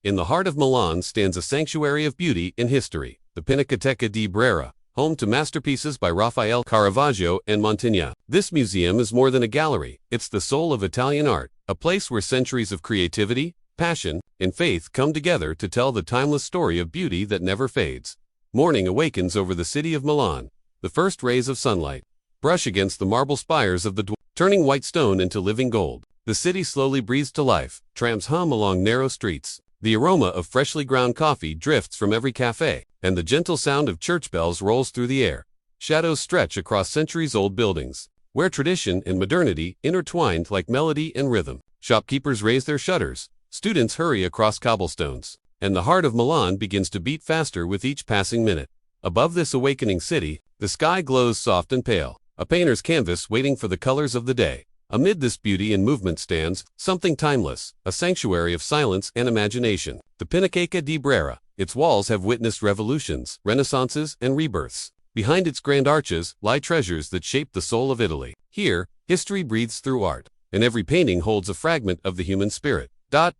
In the heart of Milan stands a sanctuary of beauty and history, the Pinacoteca di Brera, home to masterpieces by Raphael, Caravaggio, and Mantegna. This museum is more than a gallery, it's the soul of Italian art, a place where centuries of creativity, passion, and faith come together to tell the timeless story of beauty that never fades. Morning awakens over the city of Milan. The first rays of sunlight brush against the marble spires of the Duomo, turning white stone into living gold. The city slowly breathes to life, trams hum along narrow streets. The aroma of freshly ground coffee drifts from every cafe, and the gentle sound of church bells rolls through the air. Shadows stretch across centuries-old buildings, where tradition and modernity intertwined like melody and rhythm. Shopkeepers raise their shutters, students hurry across cobblestones, and the heart of Milan begins to beat faster with each passing minute. Above this awakening city, the sky glows soft and pale, a painter's canvas waiting for the colors of the day. Amid this beauty and movement stands something timeless, a sanctuary of silence and imagination. The Pinacoteca di Brera. Its walls have witnessed revolutions, renaissances, and rebirths. Behind its grand arches lie treasures that shape the soul of Italy. Here, history breathes through art, and every painting holds a fragment of the human spirit.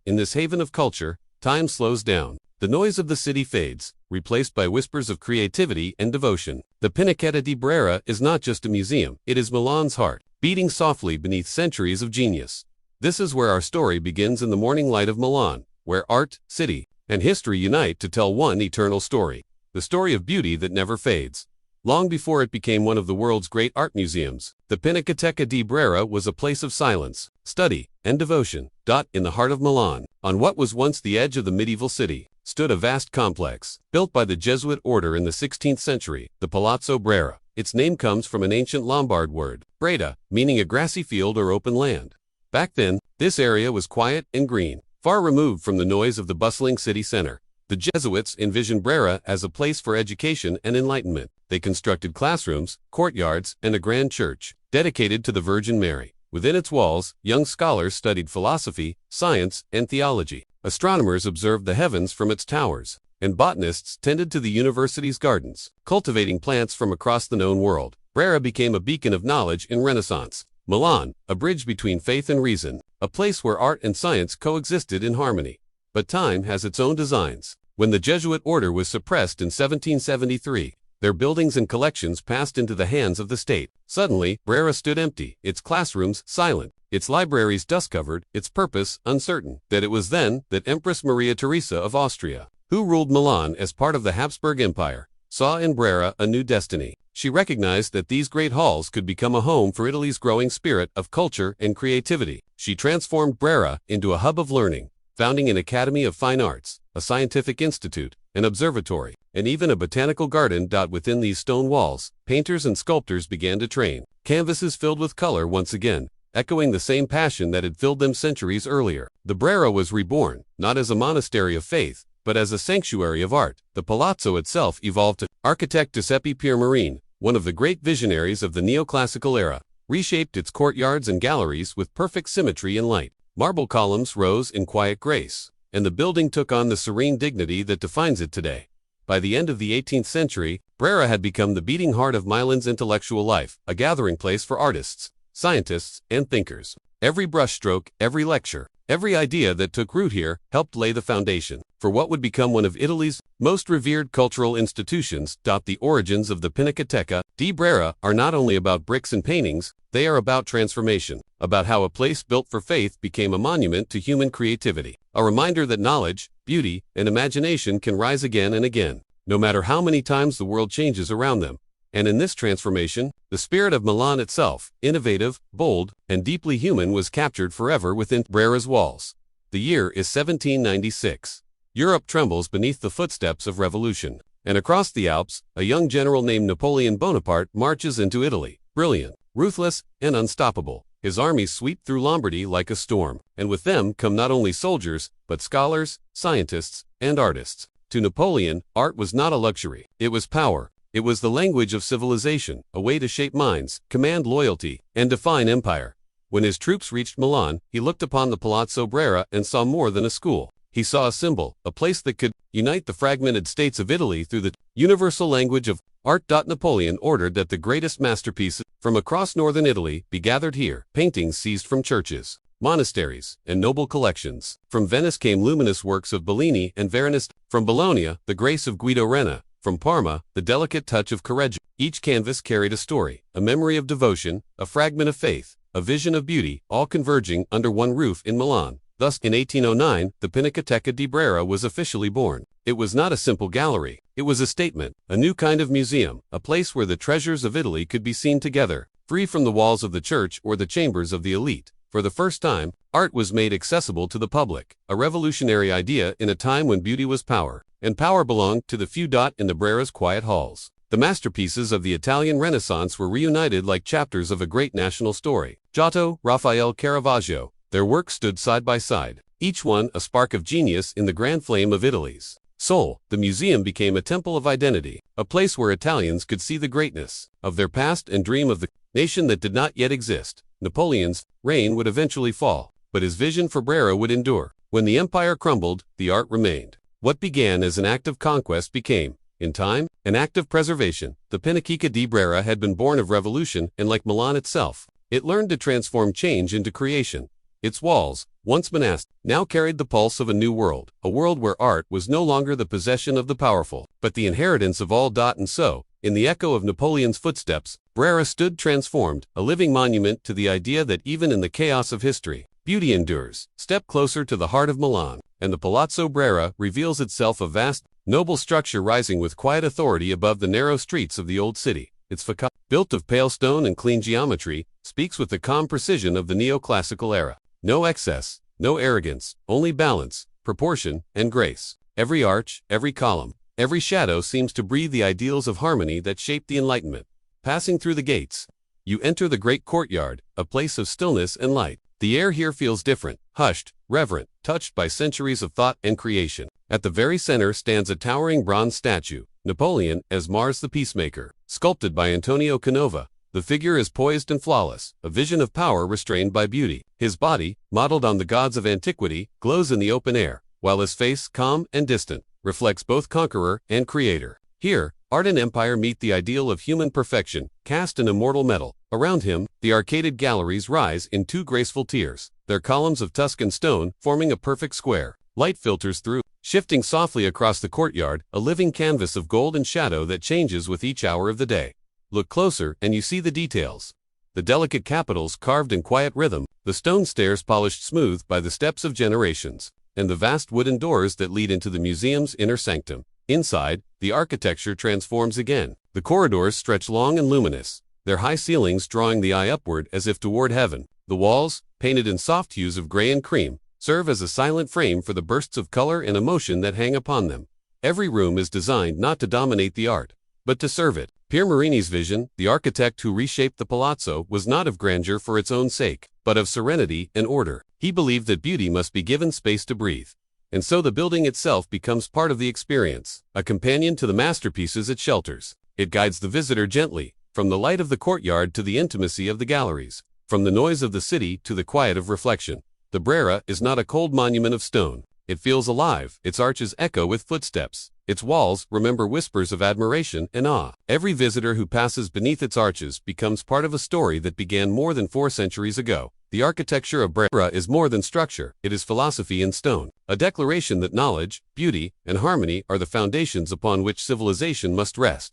In this haven of culture, time slows down. The noise of the city fades, replaced by whispers of creativity and devotion. The Pinacoteca di Brera is not just a museum, it is Milan's heart, beating softly beneath centuries of genius. This is where our story begins, in the morning light of Milan, where art, city, and history unite to tell one eternal story, the story of beauty that never fades. Long before it became one of the world's great art museums, the Pinacoteca di Brera was a place of silence, study, and devotion. In the heart of Milan, on what was once the edge of the medieval city, stood a vast complex, built by the Jesuit order in the 16th century, the Palazzo Brera. Its name comes from an ancient Lombard word, breda, meaning a grassy field or open land. Back then, this area was quiet and green, far removed from the noise of the bustling city center. The Jesuits envisioned Brera as a place for education and enlightenment. They constructed classrooms, courtyards, and a grand church, dedicated to the Virgin Mary. Within its walls, young scholars studied philosophy, science, and theology. Astronomers observed the heavens from its towers, and botanists tended to the university's gardens, cultivating plants from across the known world. Brera became a beacon of knowledge in Renaissance. Milan, a bridge between faith and reason, a place where art and science coexisted in harmony. But time has its own designs. When the Jesuit order was suppressed in 1773, their buildings and collections passed into the hands of the state. Suddenly, Brera stood empty, its classrooms silent, its libraries dust-covered, its purpose uncertain. It was then that Empress Maria Theresa of Austria, who ruled Milan as part of the Habsburg Empire, saw in Brera a new destiny. She recognized that these great halls could become a home for Italy's growing spirit of culture and creativity. She transformed Brera into a hub of learning, founding an Academy of Fine Arts, a scientific institute, an observatory, and even a botanical garden. Within these stone walls, painters and sculptors began to train, canvases filled with color once again, echoing the same passion that had filled them centuries earlier. The Brera was reborn, not as a monastery of faith, but as a sanctuary of art. The palazzo itself evolved to architect Giuseppe Piermarini, one of the great visionaries of the neoclassical era, reshaped its courtyards and galleries with perfect symmetry and light. Marble columns rose in quiet grace, and the building took on the serene dignity that defines it today. By the end of the 18th century, Brera had become the beating heart of Milan's intellectual life, a gathering place for artists, scientists, and thinkers. Every brushstroke, every lecture, every idea that took root here helped lay the foundation for what would become one of Italy's most revered cultural institutions. The origins of the Pinacoteca di Brera are not only about bricks and paintings, they are about transformation, about how a place built for faith became a monument to human creativity, a reminder that knowledge, beauty, and imagination can rise again and again, no matter how many times the world changes around them. And in this transformation, the spirit of Milan itself, innovative, bold, and deeply human, was captured forever within Brera's walls. The year is 1796. Europe trembles beneath the footsteps of revolution, and across the Alps, a young general named Napoleon Bonaparte marches into Italy, brilliant, ruthless, and unstoppable. His armies sweep through Lombardy like a storm, and with them come not only soldiers, but scholars, scientists, and artists. To Napoleon, art was not a luxury, it was power. It was the language of civilization, a way to shape minds, command loyalty, and define empire. When his troops reached Milan, he looked upon the Palazzo Brera and saw more than a school. He saw a symbol, a place that could unite the fragmented states of Italy through the universal language of art. Napoleon ordered that the greatest masterpieces from across northern Italy be gathered here, paintings seized from churches, monasteries, and noble collections. From Venice came luminous works of Bellini and Veronese. From Bologna, the grace of Guido Reni. From Parma, the delicate touch of Correggio. Each canvas carried a story, a memory of devotion, a fragment of faith, a vision of beauty, all converging under one roof in Milan. Thus, in 1809, the Pinacoteca di Brera was officially born. It was not a simple gallery. It was a statement, a new kind of museum, a place where the treasures of Italy could be seen together, free from the walls of the church or the chambers of the elite. For the first time, art was made accessible to the public, a revolutionary idea in a time when beauty was power, and power belonged to the few. In the Brera's quiet halls, the masterpieces of the Italian Renaissance were reunited like chapters of a great national story. Giotto, Raphael, Caravaggio, their works stood side by side, each one a spark of genius in the grand flame of Italy's soul. The museum became a temple of identity, a place where Italians could see the greatness of their past and dream of the nation that did not yet exist. Napoleon's reign would eventually fall, but his vision for Brera would endure. When the empire crumbled, the art remained. What began as an act of conquest became, in time, an act of preservation. The Pinacoteca di Brera had been born of revolution, and like Milan itself, it learned to transform change into creation. Its walls, once monastic, now carried the pulse of a new world, a world where art was no longer the possession of the powerful, but the inheritance of all. And so, in the echo of Napoleon's footsteps, Brera stood transformed, a living monument to the idea that even in the chaos of history, beauty endures. Step closer to the heart of Milan, and the Palazzo Brera reveals itself a vast, noble structure rising with quiet authority above the narrow streets of the old city. Its facade, built of pale stone and clean geometry, speaks with the calm precision of the neoclassical era. No excess, no arrogance, only balance, proportion, and grace. Every arch, every column, every shadow seems to breathe the ideals of harmony that shaped the Enlightenment. Passing through the gates, you enter the great courtyard, a place of stillness and light. The air here feels different, hushed, reverent, touched by centuries of thought and creation. At the very center stands a towering bronze statue, Napoleon as Mars the Peacemaker, sculpted by Antonio Canova. The figure is poised and flawless, a vision of power restrained by beauty. His body, modeled on the gods of antiquity, glows in the open air, while his face, calm and distant, reflects both conqueror and creator. Here, art and empire meet the ideal of human perfection, cast in immortal metal. Around him, the arcaded galleries rise in two graceful tiers, their columns of Tuscan stone forming a perfect square. Light filters through, shifting softly across the courtyard, a living canvas of gold and shadow that changes with each hour of the day. Look closer and you see the details. The delicate capitals carved in quiet rhythm, the stone stairs polished smooth by the steps of generations, and the vast wooden doors that lead into the museum's inner sanctum. Inside, the architecture transforms again. The corridors stretch long and luminous, their high ceilings drawing the eye upward as if toward heaven. The walls, painted in soft hues of gray and cream, serve as a silent frame for the bursts of color and emotion that hang upon them. Every room is designed not to dominate the art, but to serve it. Pier Marini's vision, the architect who reshaped the palazzo, was not of grandeur for its own sake, but of serenity and order. He believed that beauty must be given space to breathe. And so the building itself becomes part of the experience, a companion to the masterpieces it shelters. It guides the visitor gently, from the light of the courtyard to the intimacy of the galleries, from the noise of the city to the quiet of reflection. The Brera is not a cold monument of stone. It feels alive, its arches echo with footsteps. Its walls remember whispers of admiration and awe. Every visitor who passes beneath its arches becomes part of a story that began more than 4 centuries ago. The architecture of Brera is more than structure, it is philosophy in stone, a declaration that knowledge, beauty, and harmony are the foundations upon which civilization must rest.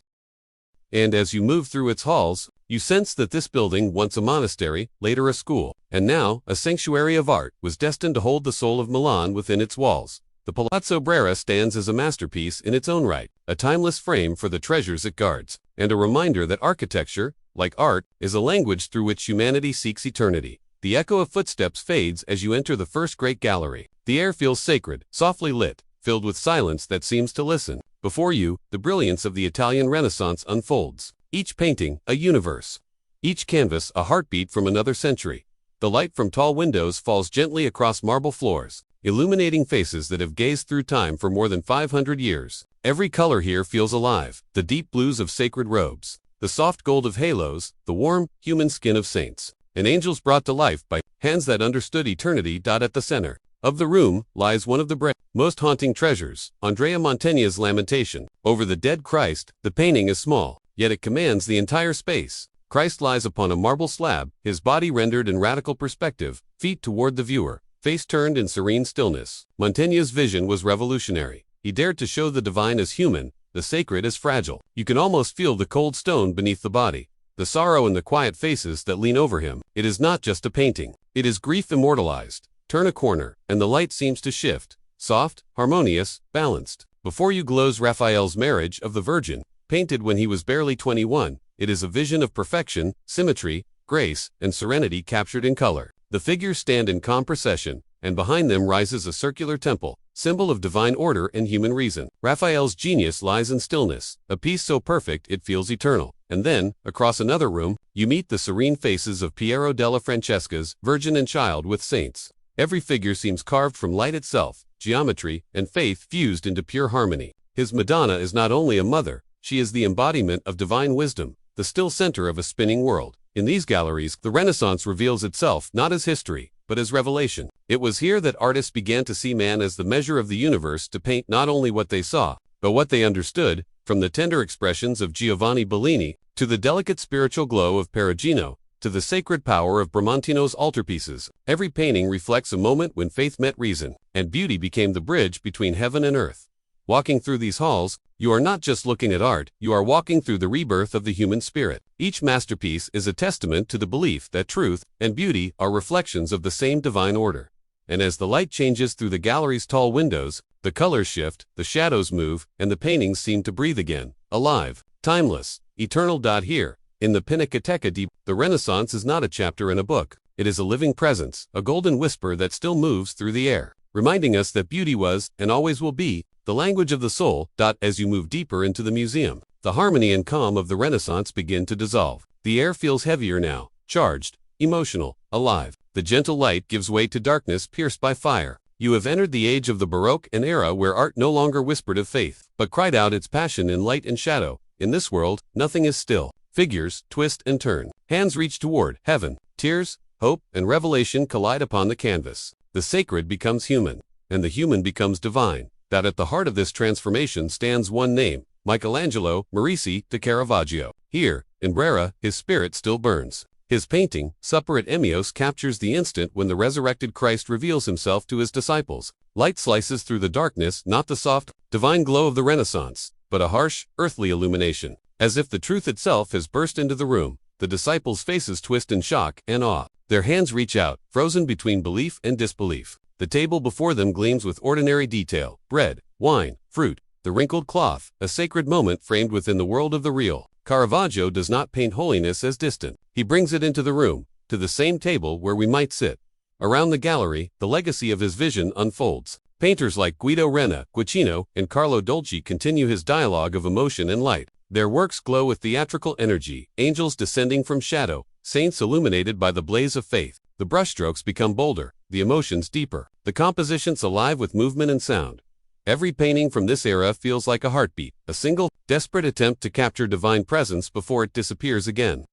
And as you move through its halls, you sense that this building, once a monastery, later a school, and now a sanctuary of art, was destined to hold the soul of Milan within its walls. The Palazzo Brera stands as a masterpiece in its own right, a timeless frame for the treasures it guards, and a reminder that architecture, like art, is a language through which humanity seeks eternity. The echo of footsteps fades as you enter the first great gallery. The air feels sacred, softly lit, filled with silence that seems to listen. Before you, the brilliance of the Italian Renaissance unfolds. Each painting, a universe. Each canvas, a heartbeat from another century. The light from tall windows falls gently across marble floors, illuminating faces that have gazed through time for more than 500 years. Every color here feels alive. The deep blues of sacred robes, the soft gold of halos, the warm, human skin of saints, and angels brought to life by hands that understood eternity. At the center of the room lies one of the most haunting treasures, Andrea Mantegna's Lamentation over the dead Christ. The painting is small, yet it commands the entire space. Christ lies upon a marble slab, his body rendered in radical perspective, feet toward the viewer, face turned in serene stillness. Mantegna's vision was revolutionary. He dared to show the divine as human, the sacred as fragile. You can almost feel the cold stone beneath the body, the sorrow in the quiet faces that lean over him. It is not just a painting. It is grief immortalized. Turn a corner, and the light seems to shift. Soft, harmonious, balanced. Before you glows Raphael's Marriage of the Virgin, painted when he was barely 21. It is a vision of perfection, symmetry, grace, and serenity captured in color. The figures stand in calm procession, and behind them rises a circular temple, symbol of divine order and human reason. Raphael's genius lies in stillness, a piece so perfect it feels eternal. And then, across another room, you meet the serene faces of Piero della Francesca's Virgin and Child with Saints. Every figure seems carved from light itself, geometry, and faith fused into pure harmony. His Madonna is not only a mother, she is the embodiment of divine wisdom, the still center of a spinning world. In these galleries, the Renaissance reveals itself not as history, but as revelation. It was here that artists began to see man as the measure of the universe, to paint not only what they saw, but what they understood, from the tender expressions of Giovanni Bellini, to the delicate spiritual glow of Perugino, to the sacred power of Bramantino's altarpieces. Every painting reflects a moment when faith met reason, and beauty became the bridge between heaven and earth. Walking through these halls, you are not just looking at art, you are walking through the rebirth of the human spirit. Each masterpiece is a testament to the belief that truth and beauty are reflections of the same divine order. And as the light changes through the gallery's tall windows, the colors shift, the shadows move, and the paintings seem to breathe again, alive, timeless, eternal. Here, in the Pinacoteca di Brera, the Renaissance is not a chapter in a book. It is a living presence, a golden whisper that still moves through the air, reminding us that beauty was, and always will be, the language of the soul. As you move deeper into the museum, the harmony and calm of the Renaissance begin to dissolve. The air feels heavier now, charged, emotional, alive. The gentle light gives way to darkness pierced by fire. You have entered the age of the Baroque, an era where art no longer whispered of faith, but cried out its passion in light and shadow. In this world, nothing is still. Figures twist and turn. Hands reach toward heaven. Tears, hope, and revelation collide upon the canvas. The sacred becomes human, and the human becomes divine. At the heart of this transformation stands one name, Michelangelo Merisi de Caravaggio. Here, in Brera, his spirit still burns. His painting, Supper at Emmaus, captures the instant when the resurrected Christ reveals himself to his disciples. Light slices through the darkness, not the soft, divine glow of the Renaissance, but a harsh, earthly illumination. As if the truth itself has burst into the room, the disciples' faces twist in shock and awe. Their hands reach out, frozen between belief and disbelief. The table before them gleams with ordinary detail: bread, wine, fruit, the wrinkled cloth, a sacred moment framed within the world of the real. Caravaggio does not paint holiness as distant. He brings it into the room, to the same table where we might sit. Around the gallery, the legacy of his vision unfolds. Painters like Guido Reni, Guicino, and Carlo Dolci continue his dialogue of emotion and light. Their works glow with theatrical energy, angels descending from shadow, saints illuminated by the blaze of faith. The brushstrokes become bolder, the emotions deeper, the compositions alive with movement and sound. Every painting from this era feels like a heartbeat, a single, desperate attempt to capture divine presence before it disappears again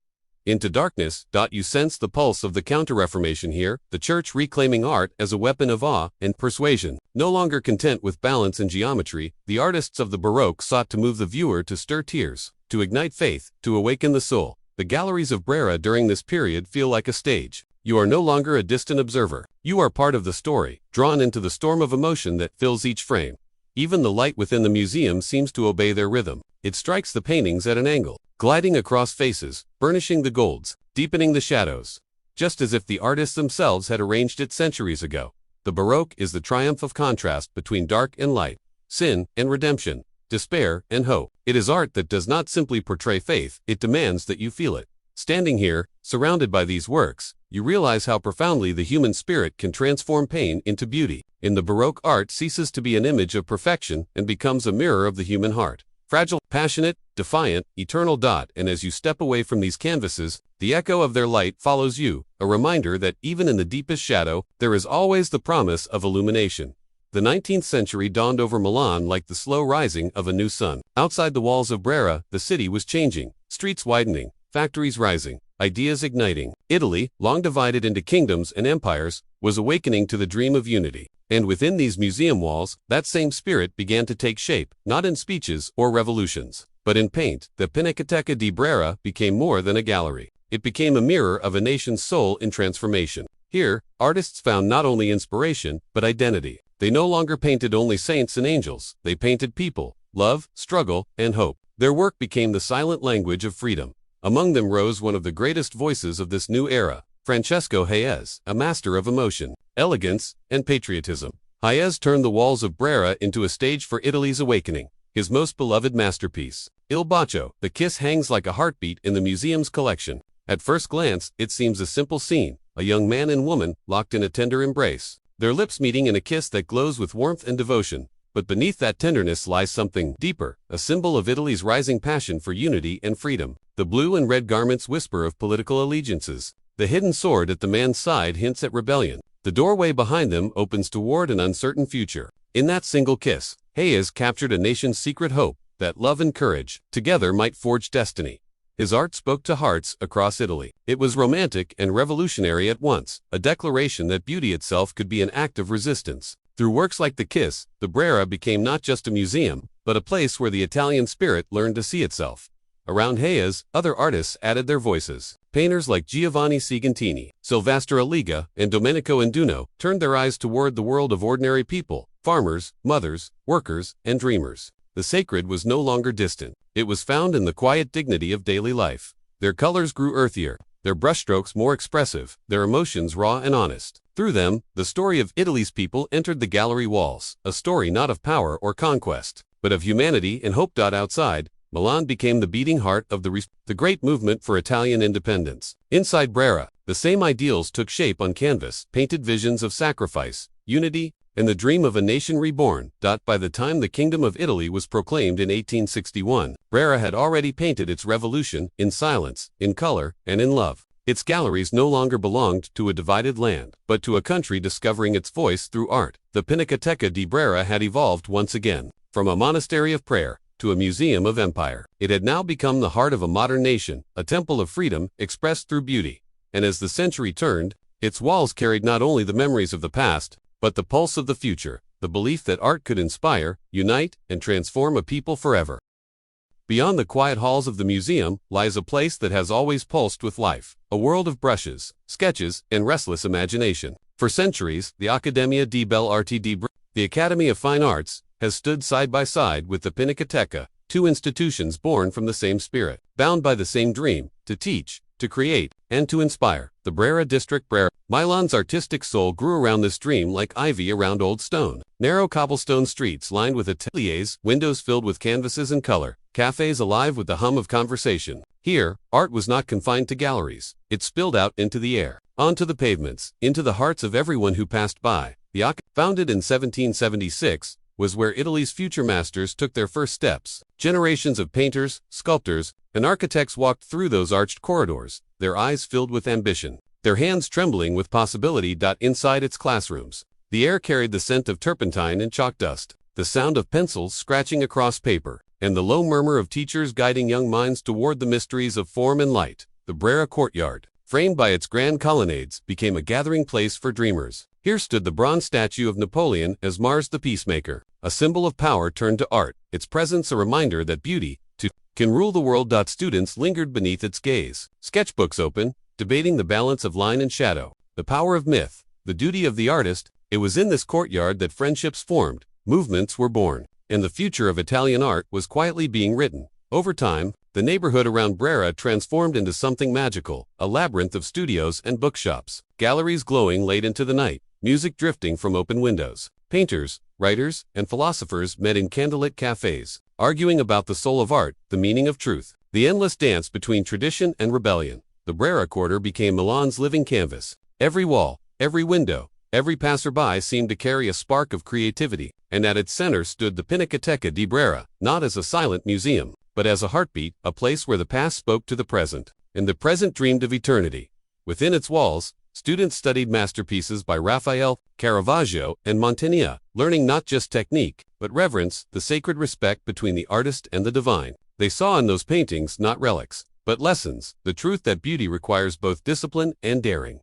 into darkness. You sense the pulse of the Counter-Reformation here, the church reclaiming art as a weapon of awe and persuasion. No longer content with balance and geometry, the artists of the Baroque sought to move the viewer, to stir tears, to ignite faith, to awaken the soul. The galleries of Brera during this period feel like a stage. You are no longer a distant observer. You are part of the story, drawn into the storm of emotion that fills each frame. Even the light within the museum seems to obey their rhythm. It strikes the paintings at an angle, gliding across faces, burnishing the golds, deepening the shadows, just as if the artists themselves had arranged it centuries ago. The Baroque is the triumph of contrast between dark and light, sin and redemption, despair and hope. It is art that does not simply portray faith, it demands that you feel it. Standing here, surrounded by these works, you realize how profoundly the human spirit can transform pain into beauty. In the Baroque, art ceases to be an image of perfection and becomes a mirror of the human heart. Fragile, passionate, defiant, eternal. And as you step away from these canvases, the echo of their light follows you, a reminder that even in the deepest shadow, there is always the promise of illumination. The 19th century dawned over Milan like the slow rising of a new sun. Outside the walls of Brera, the city was changing, streets widening, factories rising, ideas igniting. Italy, long divided into kingdoms and empires, was awakening to the dream of unity. And within these museum walls, that same spirit began to take shape, not in speeches or revolutions, But in paint, the Pinacoteca di Brera became more than a gallery. It became a mirror of a nation's soul in transformation. Here, artists found not only inspiration, but identity. They no longer painted only saints and angels, they painted people, love, struggle, and hope. Their work became the silent language of freedom. Among them rose one of the greatest voices of this new era, Francesco Hayez, a master of emotion, elegance, and patriotism. Hayez turned the walls of Brera into a stage for Italy's awakening. His most beloved masterpiece, Il Bacio, the kiss, hangs like a heartbeat in the museum's collection. At first glance, it seems a simple scene, a young man and woman locked in a tender embrace, their lips meeting in a kiss that glows with warmth and devotion. But beneath that tenderness lies something deeper, a symbol of Italy's rising passion for unity and freedom. The blue and red garments whisper of political allegiances. The hidden sword at the man's side hints at rebellion. The doorway behind them opens toward an uncertain future. In that single kiss, Hayez captured a nation's secret hope, that love and courage, together, might forge destiny. His art spoke to hearts across Italy. It was romantic and revolutionary at once, a declaration that beauty itself could be an act of resistance. Through works like The Kiss, the Brera became not just a museum, but a place where the Italian spirit learned to see itself. Around Hayez, other artists added their voices. Painters like Giovanni Segantini, Silvestro Aliga, and Domenico Induno turned their eyes toward the world of ordinary people, farmers, mothers, workers, and dreamers. The sacred was no longer distant. It was found in the quiet dignity of daily life. Their colors grew earthier, their brushstrokes more expressive, their emotions raw and honest. Through them, the story of Italy's people entered the gallery walls, a story not of power or conquest, but of humanity and hope. Outside, Milan became the beating heart of the great movement for Italian independence. Inside Brera, the same ideals took shape on canvas, painted visions of sacrifice, unity, and the dream of a nation reborn. By the time the Kingdom of Italy was proclaimed in 1861, Brera had already painted its revolution, in silence, in color, and in love. Its galleries no longer belonged to a divided land, but to a country discovering its voice through art. The Pinacoteca di Brera had evolved once again. From a monastery of prayer to a museum of empire, it had now become the heart of a modern nation, a temple of freedom expressed through beauty. And as the century turned, its walls carried not only the memories of the past, but the pulse of the future, the belief that art could inspire, unite, and transform a people forever. Beyond the quiet halls of the museum lies a place that has always pulsed with life, a world of brushes, sketches, and restless imagination. For centuries, the Accademia di Belle Arti di Brera, the Academy of Fine Arts, has stood side by side with the Pinacoteca, two institutions born from the same spirit, bound by the same dream, to teach, to create, and to inspire. The Brera district. Milan's artistic soul grew around this dream like ivy around old stone. Narrow cobblestone streets lined with ateliers, windows filled with canvases and color, cafes alive with the hum of conversation. Here, art was not confined to galleries. It spilled out into the air, onto the pavements, into the hearts of everyone who passed by. The founded in 1776, was where Italy's future masters took their first steps. Generations of painters, sculptors, and architects walked through those arched corridors, their eyes filled with ambition, their hands trembling with possibility. Inside its classrooms, the air carried the scent of turpentine and chalk dust, the sound of pencils scratching across paper, and the low murmur of teachers guiding young minds toward the mysteries of form and light. The Brera courtyard, framed by its grand colonnades, became a gathering place for dreamers. Here stood the bronze statue of Napoleon as Mars the Peacemaker, a symbol of power turned to art, its presence a reminder that beauty, too, can rule the world. Students lingered beneath its gaze, sketchbooks open, debating the balance of line and shadow, the power of myth, the duty of the artist. It was in this courtyard that friendships formed, movements were born, and the future of Italian art was quietly being written. Over time, the neighborhood around Brera transformed into something magical, a labyrinth of studios and bookshops, galleries glowing late into the night, music drifting from open windows. Painters, writers, and philosophers met in candlelit cafes, arguing about the soul of art, the meaning of truth, the endless dance between tradition and rebellion. The Brera Quarter became Milan's living canvas. Every wall, every window, every passerby seemed to carry a spark of creativity, and at its center stood the Pinacoteca di Brera, not as a silent museum, but as a heartbeat, a place where the past spoke to the present, and the present dreamed of eternity. Within its walls, students studied masterpieces by Raphael, Caravaggio, and Mantegna, learning not just technique, but reverence, the sacred respect between the artist and the divine. They saw in those paintings not relics, but lessons, the truth that beauty requires both discipline and daring.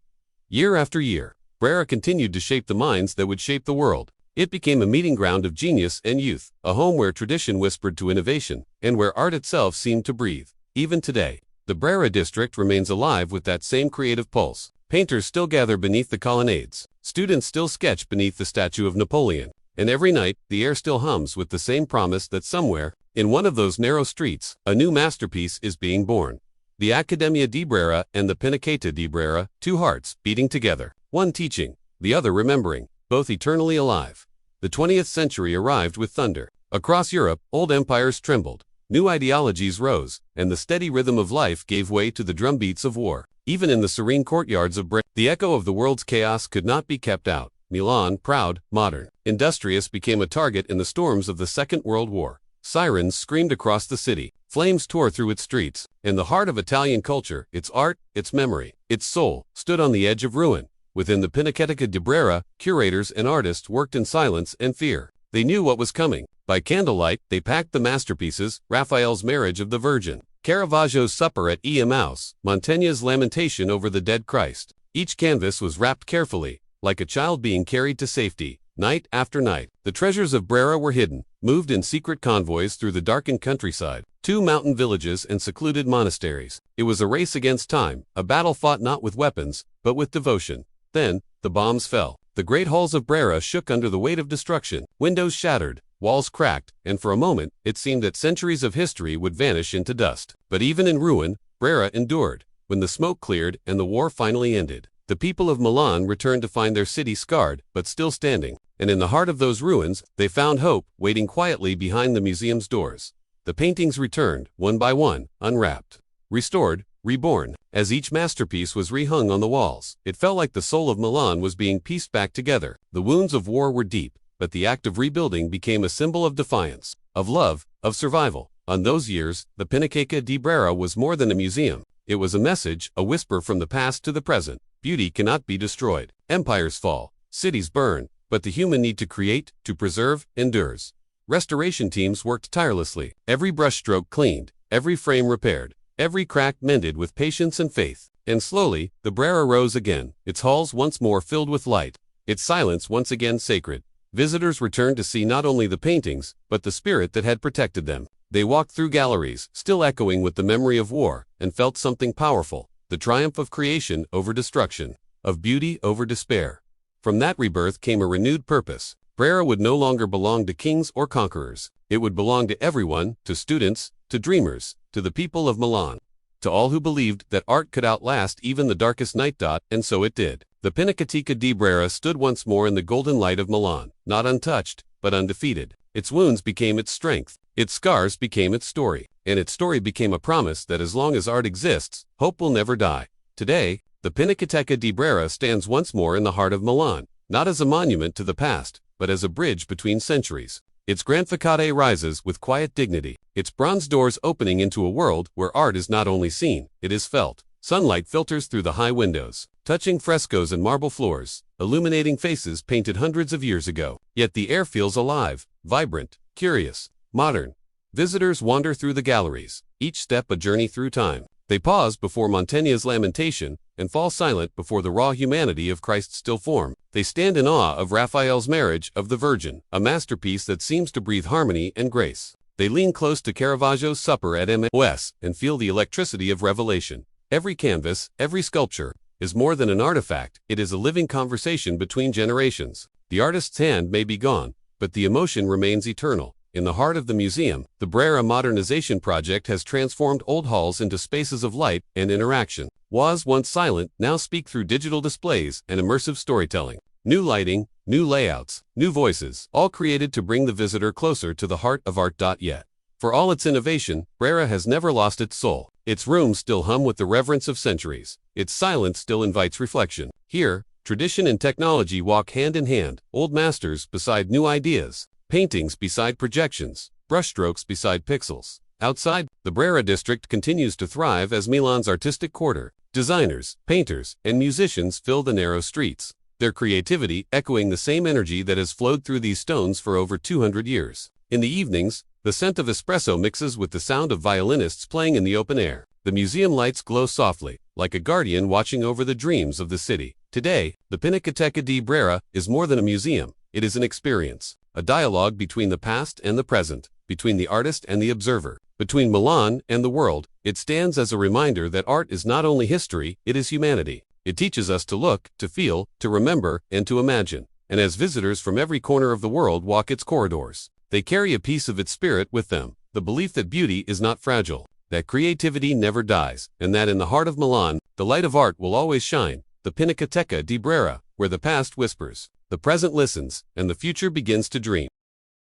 Year after year, Brera continued to shape the minds that would shape the world. It became a meeting ground of genius and youth, a home where tradition whispered to innovation, and where art itself seemed to breathe. Even today, the Brera district remains alive with that same creative pulse. Painters still gather beneath the colonnades. Students still sketch beneath the statue of Napoleon. And every night, the air still hums with the same promise that somewhere, in one of those narrow streets, a new masterpiece is being born. The Accademia di Brera and the Pinacoteca di Brera, two hearts beating together, one teaching, the other remembering, both eternally alive. The 20th century arrived with thunder. Across Europe, old empires trembled, new ideologies rose, and the steady rhythm of life gave way to the drumbeats of war. Even in the serene courtyards of Brera, the echo of the world's chaos could not be kept out. Milan, proud, modern, industrious, became a target in the storms of the Second World War. Sirens screamed across the city, flames tore through its streets, and the heart of Italian culture, its art, its memory, its soul, stood on the edge of ruin. Within the Pinacoteca di Brera, curators and artists worked in silence and fear. They knew what was coming. By candlelight, they packed the masterpieces: Raphael's Marriage of the Virgin, Caravaggio's Supper at Emmaus, Mantegna's Lamentation over the Dead Christ. Each canvas was wrapped carefully, like a child being carried to safety. Night after night, the treasures of Brera were hidden, moved in secret convoys through the darkened countryside, to mountain villages and secluded monasteries. It was a race against time, a battle fought not with weapons, but with devotion. Then, the bombs fell. The great halls of Brera shook under the weight of destruction. Windows shattered, walls cracked, and for a moment, it seemed that centuries of history would vanish into dust. But even in ruin, Brera endured. When the smoke cleared and the war finally ended, the people of Milan returned to find their city scarred, but still standing. And in the heart of those ruins, they found hope, waiting quietly behind the museum's doors. The paintings returned, one by one, unwrapped, restored, reborn. As each masterpiece was rehung on the walls, it felt like the soul of Milan was being pieced back together. The wounds of war were deep, but the act of rebuilding became a symbol of defiance, of love, of survival. On those years, the Pinacoteca di Brera was more than a museum. It was a message, a whisper from the past to the present. Beauty cannot be destroyed. Empires fall, cities burn, but the human need to create, to preserve, endures. Restoration teams worked tirelessly, every brushstroke cleaned, every frame repaired, every crack mended with patience and faith. And slowly, the Brera rose again, its halls once more filled with light, its silence once again sacred. Visitors returned to see not only the paintings, but the spirit that had protected them. They walked through galleries, still echoing with the memory of war, and felt something powerful, the triumph of creation over destruction, of beauty over despair. From that rebirth came a renewed purpose. Brera would no longer belong to kings or conquerors. It would belong to everyone, to students, to dreamers, to the people of Milan, to all who believed that art could outlast even the darkest night. And so it did. The Pinacoteca di Brera stood once more in the golden light of Milan, not untouched, but undefeated. Its wounds became its strength, its scars became its story, and its story became a promise that as long as art exists, hope will never die. Today, the Pinacoteca di Brera stands once more in the heart of Milan, not as a monument to the past, but as a bridge between centuries. Its grand facade rises with quiet dignity, its bronze doors opening into a world where art is not only seen, it is felt. Sunlight filters through the high windows, touching frescoes and marble floors, illuminating faces painted hundreds of years ago. Yet the air feels alive, vibrant, curious, modern. Visitors wander through the galleries, each step a journey through time. They pause before Mantegna's Lamentation and fall silent before the raw humanity of Christ's still form. They stand in awe of Raphael's Marriage of the Virgin, a masterpiece that seems to breathe harmony and grace. They lean close to Caravaggio's Supper at Emmaus and feel the electricity of revelation. Every canvas, every sculpture, is more than an artifact, it is a living conversation between generations. The artist's hand may be gone, but the emotion remains eternal. In the heart of the museum, the Brera modernization project has transformed old halls into spaces of light and interaction. Walls once silent now speak through digital displays and immersive storytelling. New lighting, new layouts, new voices, all created to bring the visitor closer to the heart of art. Yet, for all its innovation, Brera has never lost its soul. Its rooms still hum with the reverence of centuries. Its silence still invites reflection. Here, tradition and technology walk hand in hand, old masters beside new ideas, paintings beside projections, brushstrokes beside pixels. Outside, the Brera district continues to thrive as Milan's artistic quarter. Designers, painters, and musicians fill the narrow streets, their creativity echoing the same energy that has flowed through these stones for over 200 years. In the evenings, the scent of espresso mixes with the sound of violinists playing in the open air. The museum lights glow softly, like a guardian watching over the dreams of the city. Today, the Pinacoteca di Brera is more than a museum. It is an experience, a dialogue between the past and the present, between the artist and the observer, between Milan and the world. It stands as a reminder that art is not only history, it is humanity. It teaches us to look, to feel, to remember, and to imagine. And as visitors from every corner of the world walk its corridors, they carry a piece of its spirit with them, the belief that beauty is not fragile, that creativity never dies, and that in the heart of Milan, the light of art will always shine. The Pinacoteca di Brera, where the past whispers, the present listens, and the future begins to dream.